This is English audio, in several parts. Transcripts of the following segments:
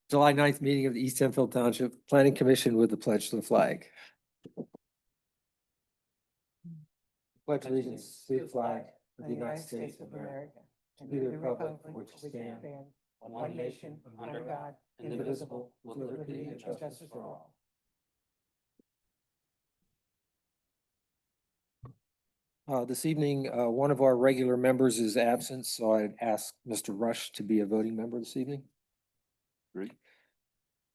July 9th meeting of the East Hempfield Township Planning Commission with the pledge to the flag. Pledge allegiance to the flag of the United States of America, and to the republic for which it stands, one nation, under God, indivisible, with liberty and justice for all. This evening, one of our regular members is absent, so I'd ask Mr. Rush to be a voting member this evening. Great.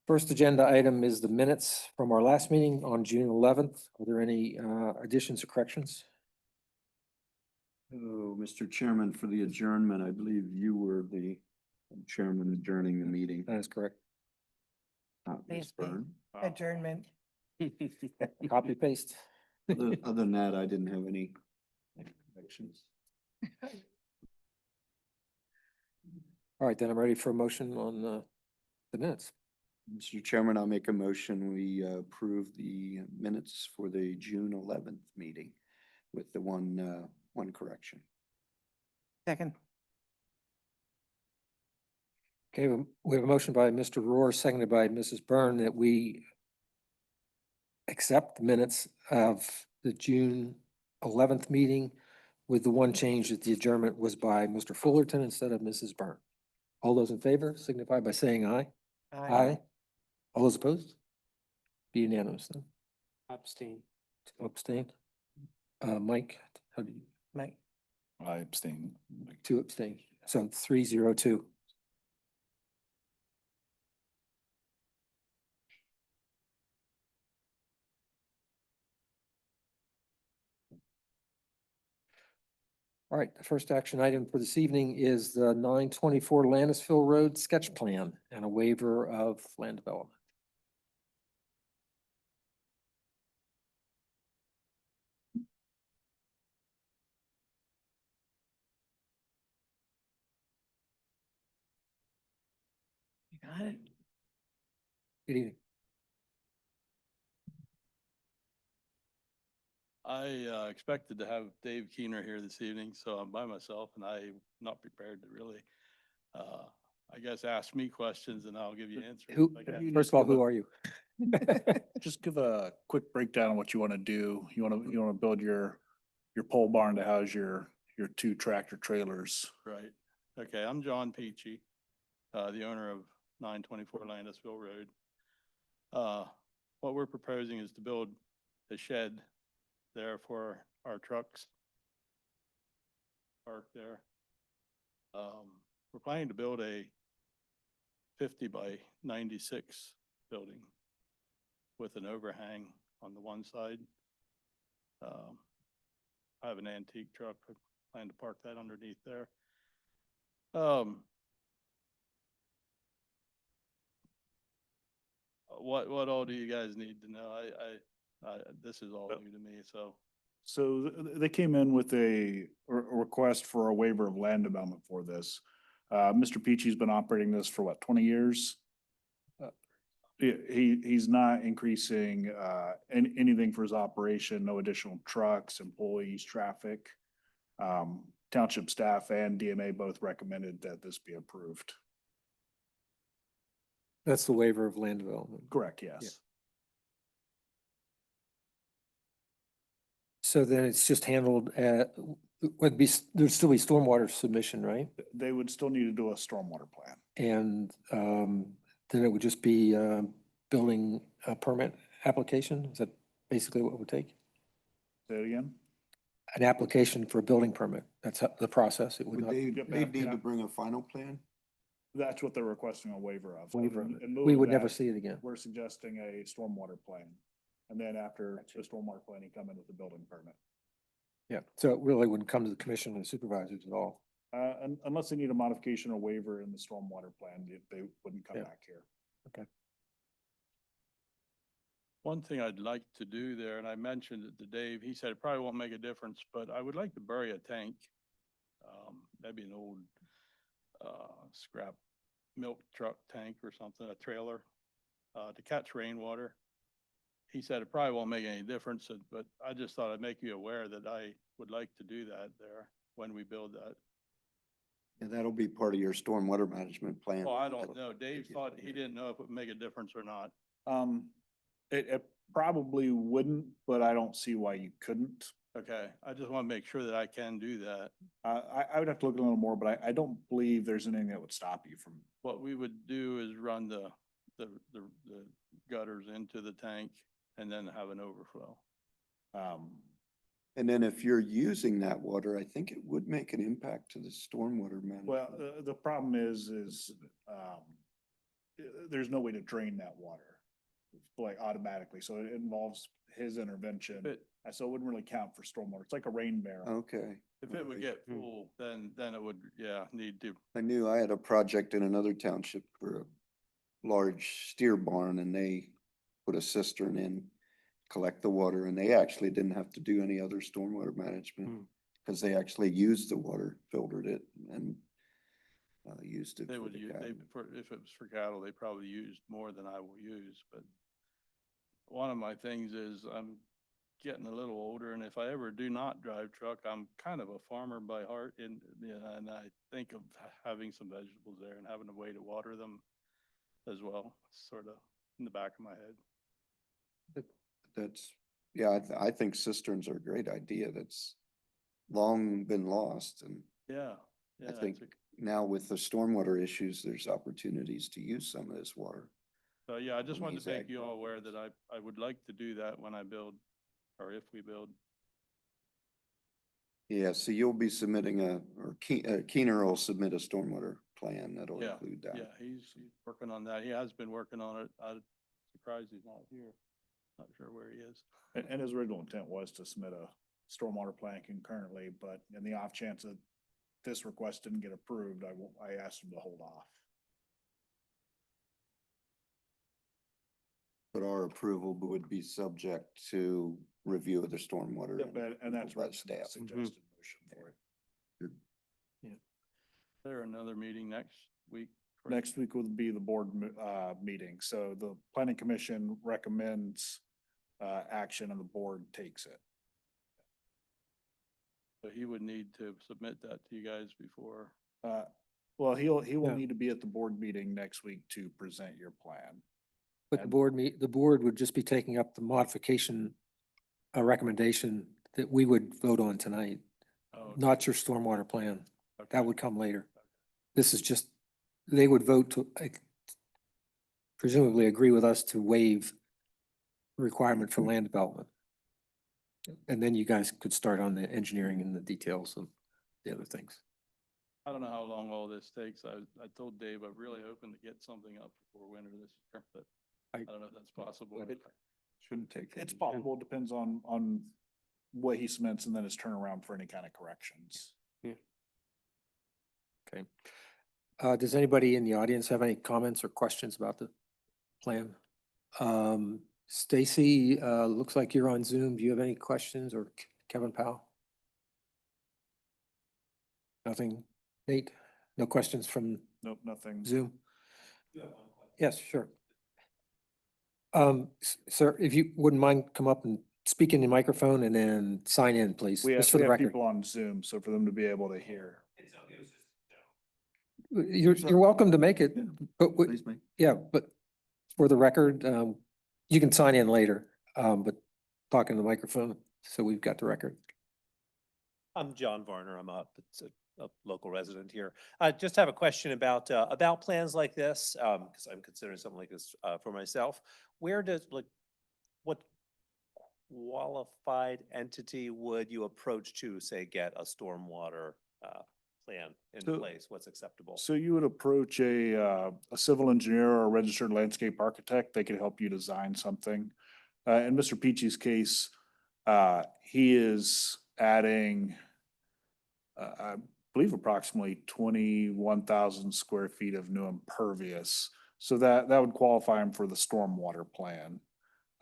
First agenda item is the minutes from our last meeting on June 11th. Are there any additions or corrections? Oh, Mr. Chairman, for the adjournment, I believe you were the chairman adjourning the meeting. That is correct. Ms. Byrne. Adjournment. Copy paste. Other than that, I didn't have any corrections. All right, then I'm ready for a motion on the minutes. Mr. Chairman, I'll make a motion. We approve the minutes for the June 11th meeting with the one correction. Second. Okay, we have a motion by Mr. Rohr, seconded by Mrs. Byrne, that we accept the minutes of the June 11th meeting with the one change that the adjournment was by Mr. Fullerton instead of Mrs. Byrne. All those in favor signify by saying aye. Aye. All those opposed? Be unanimous then. Abstain. Abstain. Mike, how do you? Mike. I abstain. Two abstain. So 3-0-2. All right, the first action item for this evening is the 924 Landisville Road sketch plan and a waiver of land development. You got it? Good evening. I expected to have Dave Keener here this evening, so I'm by myself and I'm not prepared to really, I guess, ask me questions and I'll give you answers. Who, I guess. first of all, who are you? Just give a quick breakdown of what you want to do. You want to build your pole barn to house your two tractor trailers. Right. Okay, I'm John Peachy, the owner of 924 Landisville Road. What we're proposing is to build a shed there for our trucks parked there. We're planning to build a 50 by 96 building with an overhang on the one side. I have an antique truck. I plan to park that underneath there. What all do you guys need to know? This is all new to me, so. So they came in with a request for a waiver of land development for this. Mr. Peachy's been operating this for what, 20 years? He's not increasing anything for his operation, no additional trucks, employees, traffic. Township staff and DMA both recommended that this be approved. That's the waiver of land development. Correct, yes. Yeah. So then it's just handled at, there'd still be stormwater submission, right? They would still need to do a stormwater plan. And then it would just be building a permit application? Is that basically what it would take? Say it again? An application for a building permit. That's the process. It would Would not. they need to bring a final plan? That's what they're requesting a waiver of. Waiver of And it. moving We would never that, see it again. We're suggesting a stormwater plan. And then after the stormwater plan, you come in with a building permit. Yeah, so it really wouldn't come to the commission and supervisors at all. Unless they need a modification or waiver in the stormwater plan, they wouldn't come Yeah. back here. Okay. One thing I'd like to do there, and I mentioned it to Dave, he said it probably won't make a difference, but I would like to bury a tank. That'd be an old scrap milk truck tank or something, a trailer, to catch rainwater. He said it probably won't make any difference, but I just thought I'd make you aware that I would like to do that there when we build that. And that'll be part of your stormwater management plan. Well, I don't That'll- know. Dave thought, he didn't know if it would make a difference or not. It probably wouldn't, but I don't see why you couldn't. Okay, I just want to make sure that I can do that. I would have to look a little more, but I don't believe there's anything that would stop you from. What we would do is run the gutters into the tank and then have an overflow. And then if you're using that water, I think it would make an impact to the stormwater management. Well, the problem is, there's no way to drain that water like automatically, so it involves his intervention. But So it wouldn't really count for stormwater. It's like a rain barrel. Okay. if it would Okay. get full, then it would, yeah, need to. I knew I had a project in another township for a large steer barn and they put a cistern in, collect the water, and they actually didn't have to do any other stormwater management because they actually used the water, filtered it and used it They for would the use, cattle. if it was for cattle, they probably used more than I will use, but one of my things is I'm getting a little older, and if I ever do not drive truck, I'm kind of a farmer by heart, and, you know, and I think of having some vegetables there and having a way to water them as well, sort of in the back of my head. That's, yeah, I think cisterns are a great idea. That's long been lost. And Yeah, yeah. I think it's a- now with the stormwater issues, there's opportunities to use some of this water. So, yeah, I just from wanted these to make ag you all aware that properties. I would like to do that when I build, or if we build. Yeah, so you'll be submitting Keener will submit a stormwater plan that'll Yeah, include that. yeah, he's working on that. He has been working on it. I'm surprised he's not here. Not sure where he is. And his original intent was to submit a stormwater plan concurrently, but in the off chance that this request didn't get approved, I asked him to hold off. But our approval would be subject to review of the stormwater. And that's by what staff. suggested motion for it. Is there another meeting next week? Next week will be the board meeting. So the planning commission recommends action and the board takes it. So he would need to submit that to you guys before. Well, he will Yeah. need to be at the board meeting next week to present your plan. But the And- the board would just be taking up the modification, a recommendation that we would vote on tonight, Oh, not your stormwater plan. okay. That would come later. This is just, they would vote to presumably agree with us to waive the requirement for land development. And then you guys could start on the engineering and the details of the other things. I don't know how long all this takes. I told Dave I'm really hoping to get something up before winter this year, but I don't know if that's possible. Shouldn't take. It's possible, depends on what he submits and then his turnaround for any kind of corrections. Okay. Does anybody in the audience have any comments or questions about the plan? Stacy, looks like you're on Zoom. Do you have any questions, or Kevin Powell? Nothing? Nate? No questions from Nope, nothing. Zoom? Yes, sure. Sir, if you wouldn't mind, come up and speak in the microphone and then sign in, please, We have, just for we the have record. people on Zoom, so for them to be able to hear. You're welcome to make it, but, Please, mate. yeah, but for the record, you can sign in later, but talk in the microphone, so we've got the record. I'm John Varner. I'm a local resident here. I just have a question about plans like this, because I'm considering something like this, for myself. Where does, like, what qualified entity would you approach to, say, get a stormwater, plan in So- place? What's acceptable? So you would approach a civil engineer or a registered landscape architect. They could help you design something. In Mr. Peachy's case, he is adding, I believe approximately 21,000 square feet of new impervious. So that would qualify him for the stormwater plan.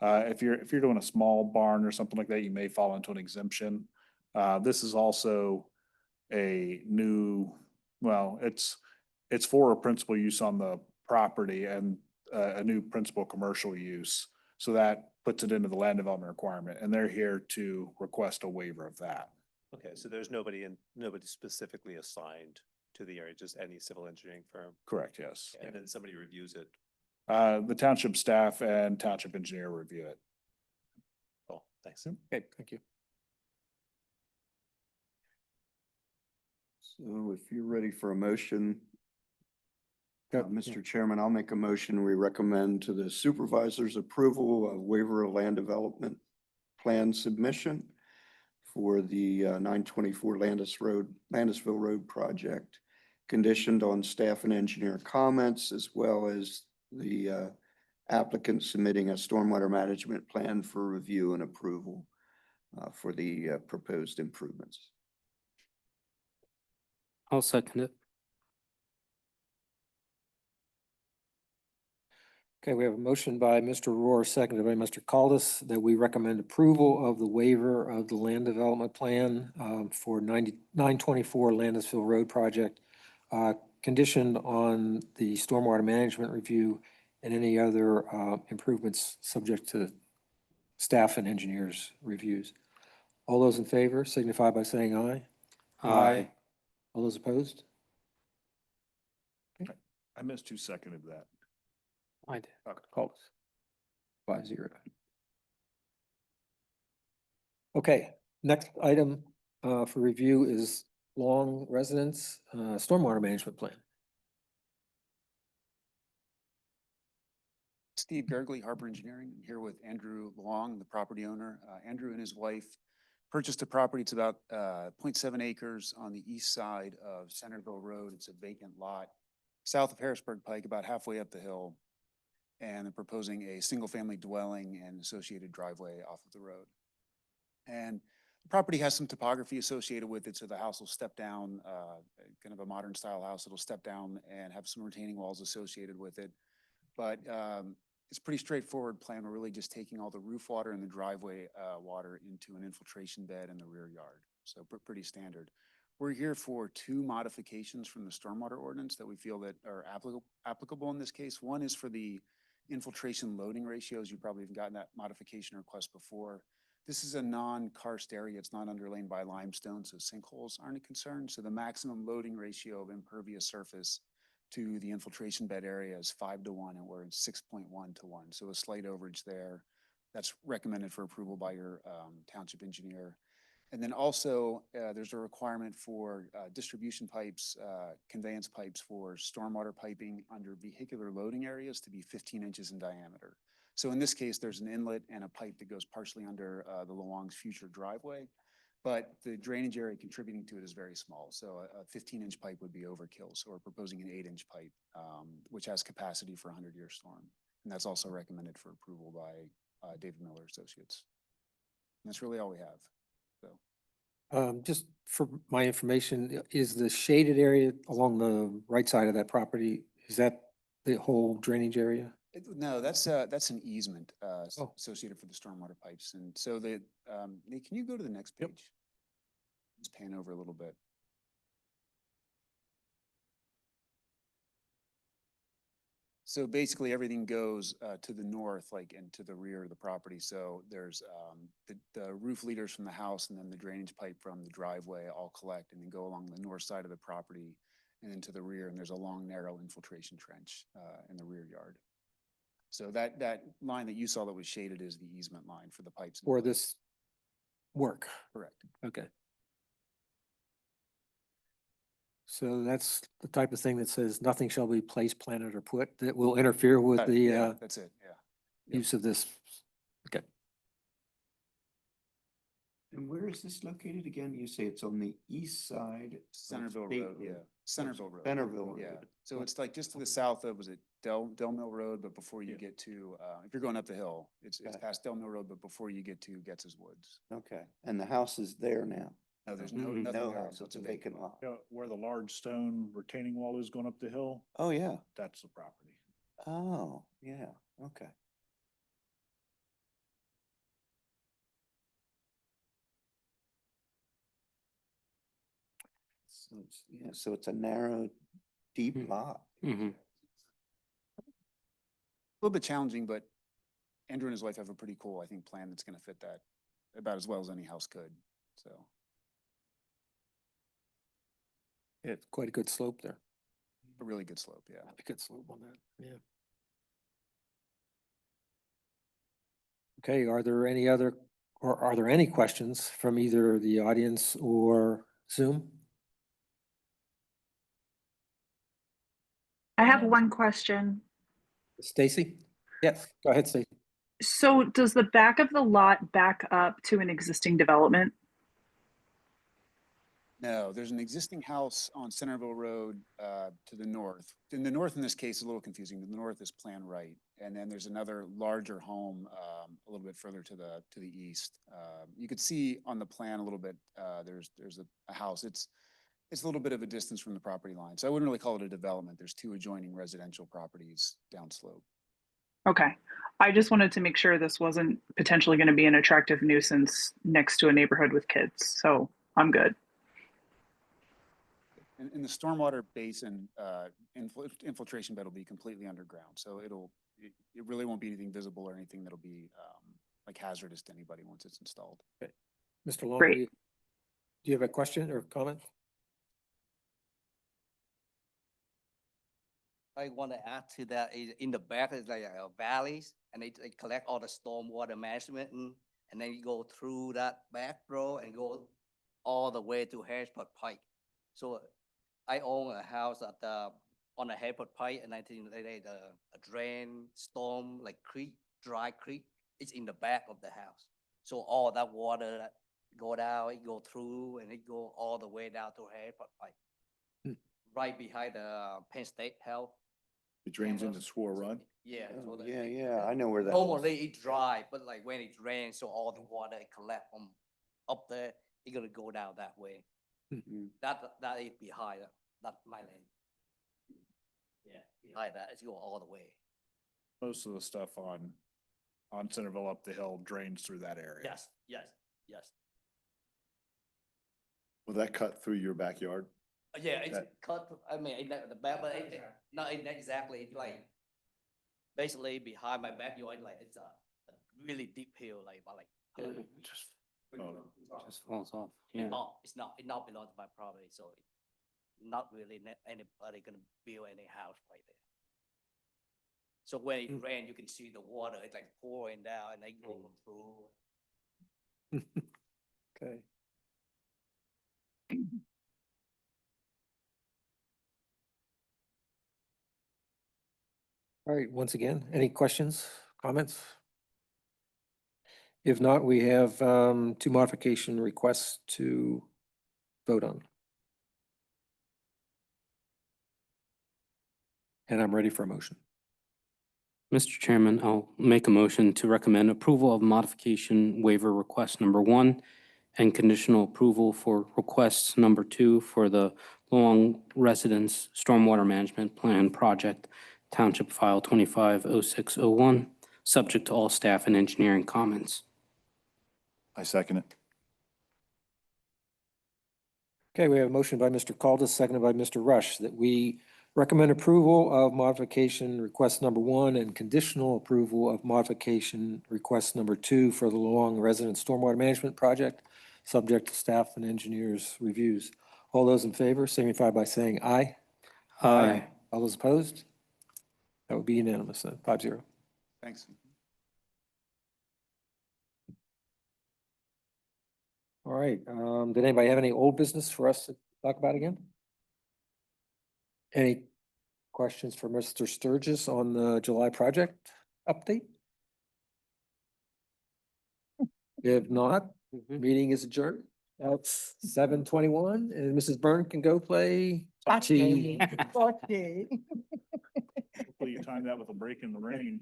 If you're doing a small barn or something like that, you may fall into an exemption. This is also a new, well, it's for a principal use on the property and a new principal commercial use. So that puts it into the land development requirement, and they're here to request a waiver of that. Okay, so there's nobody specifically assigned to the area, just any civil engineering firm. Correct, yes. And then somebody reviews it. The township staff and township engineer review it. Oh, thanks. Okay, thank you. So if you're ready for a motion, Yep. Mr. Chairman, I'll make a motion. We recommend to the supervisor's approval of waiver of land development plan submission for the 924 Landisville Road project, conditioned on staff and engineer comments, as well as the applicant submitting a stormwater management plan for review and approval for the proposed improvements. I'll second it. Okay, we have a motion by Mr. Rohr, seconded by Mr. Caldas, that we recommend approval of the waiver of the land development plan for 924 Landisville Road project, conditioned on the stormwater management review and any other improvements subject to staff and engineers' reviews. All those in favor signify by saying aye. All those opposed? I missed who seconded that. I did. Caldas. 5-0. Okay, next item for review is Long Residence Stormwater Management Plan. Steve Gergley, Harbor Engineering. I'm here with Andrew Long, the property owner. Andrew and his wife purchased a property. It's about 0.7 acres on the east side of Centerville Road. It's a vacant lot south of Harrisburg Pike, about halfway up the hill. And they're proposing a single-family dwelling and associated driveway off of the road. And the property has some topography associated with it, so the house will step down, kind of a modern style house. It'll step down and have some retaining walls associated with it. But it's a pretty straightforward plan. We're really just taking all the roof water and the driveway water into an infiltration bed in the rear yard. So pretty standard. We're here for two modifications from the stormwater ordinance that we feel that are applicable in this case. One is for the infiltration loading ratios. You probably have gotten that modification request before. This is a non-karst area. It's not underlain by limestone, so sinkholes aren't a concern. So the maximum loading ratio of impervious surface to the infiltration bed area is 5-1, and we're at 6.1-1. So a slight overage there. That's recommended for approval by your township engineer. And then also there's a requirement for distribution pipes, conveyance pipes for stormwater piping under vehicular loading areas to be 15 inches in diameter. So in this case, there's an inlet and a pipe that goes partially under the Luong's future driveway, but the drainage area contributing to it is very small. So a 15-inch pipe would be overkill. So we're proposing an 8-inch pipe, which has capacity for a 100-year storm. And that's also recommended for approval by David Miller Associates. And that's really all we have. So. Just for my information, is the shaded area along the right side of that property, is that the whole drainage area? No, that's an easement Oh. associated for the stormwater pipes. And so Nate, can you go to the next page? Yep. Just pan over a little bit. So basically everything goes to the north, like, and to the rear of the property. So there's the roof leaders from the house and then the drainage pipe from the driveway all collect and then go along the north side of the property and then to the rear. And there's a long, narrow infiltration trench in the rear yard. So that line that you saw that was shaded is the easement line for the pipes. and For pipes. this work? Correct. Okay. So that's the type of thing that says nothing shall be placed, planted, or put that will interfere with the Yeah, that's it, yeah. Yep. use of this. Okay. And where is this located again? You say it's on the east side? of Centerville State Road, yeah. Centerville Road. Centerville Yeah, Road. so it's like just to the south of, was it Del Mill Road, but before you Yeah. get to, if you're going up the hill, it's Okay. past Del Mill Road, but before you get to Getz's Woods. Okay, and the house is there now? No, there's Mhm. nothing No there. house, it's a vacant lot. You know, where the large stone retaining wall is going up the hill, Oh, yeah. that's the property. Oh, yeah, okay. So it's, yeah, so it's a narrow, deep Hmm. lot. Mhm. A little bit challenging, but Andrew and his wife have a pretty cool, I think, plan that's gonna fit that about as well as any house could, so. It's quite a good slope there. A really good slope, yeah. A good slope on that, yeah. Okay, are there any other, or are there any questions from either the audience or Zoom? I have one question. Stacy? Yes, go ahead, Stacy. So does the back of the lot back up to an existing development? No, there's an existing house on Centerville Road to the north. In the north, in this case, is a little confusing. The north is Plan Right. And then there's another larger home a little bit further to the east. You could see on the plan a little bit, there's a house. It's a little bit of a distance from the property line. So I wouldn't really call it a development. There's two adjoining residential properties downslope. Okay. I just wanted to make sure this wasn't potentially going to be an attractive nuisance next to a neighborhood with kids. So I'm good. And the stormwater basin infiltration bed will be completely underground. So it really won't be anything visible or anything that'll be like hazardous to anybody once it's installed. Mr. Long, Great. do you have a question or comment? I want to add to that, in the back is like valleys, and they collect all the stormwater management, and then you go through that back road and go all the way to Hempfield Pike. So I own a house at on the Hempfield Pike, and I think they a drain, storm, like creek, dry creek, it's in the back of the house. So all that water that go down, it go through, and it go all the way down to Hempfield Pike. Right behind the Penn State Health. It drains into campus. Swore Run. Yeah. Oh, so yeah, yeah, I know where that is. Normally it dry, but like when it rains, so all the water collect from up there, it gonna go down that way. Mm. That is behind that my land. Yeah, behind that, it's go all the way. Most of the stuff on Centerville up the hill drains through that area. Yes, yes, yes. Will that cut through your backyard? Yeah, it's That- cut, I mean, it's not the back, but not exactly, it's like basically behind my backyard, like it's a really deep hill, like, but like. Just Oh. just falls off. It's Yeah. not, it not belong to my property, so not really anybody gonna build any house right there. So when it rain, you can see the water, it's like pouring down and they go through. Okay. All right, once again, any questions, comments? If not, we have two modification requests to vote on. And I'm ready for a motion. Mr. Chairman, I'll make a motion to recommend approval of modification waiver request number 1 and conditional approval for requests number 2 for the Long Residence Stormwater Management Plan Project, Township File 250601, subject to all staff and engineering comments. I second it. Okay, we have a motion by Mr. Caldas, seconded by Mr. Rush, that we recommend approval of modification request number 1 and conditional approval of modification request number 2 for the Long Residence Stormwater Management Project, subject to staff and engineers reviews. All those in favor signify by saying aye. Aye. All those opposed? That would be unanimous then, 5-0. Thanks. All right, did anybody have any old business for us to talk about again? Any questions for Mr. Sturgis on the July project update? If not, meeting is adjourned. That's 7:21 and Mrs. Byrne can go play bocce. Okay. Hopefully you time that with a break in the rain.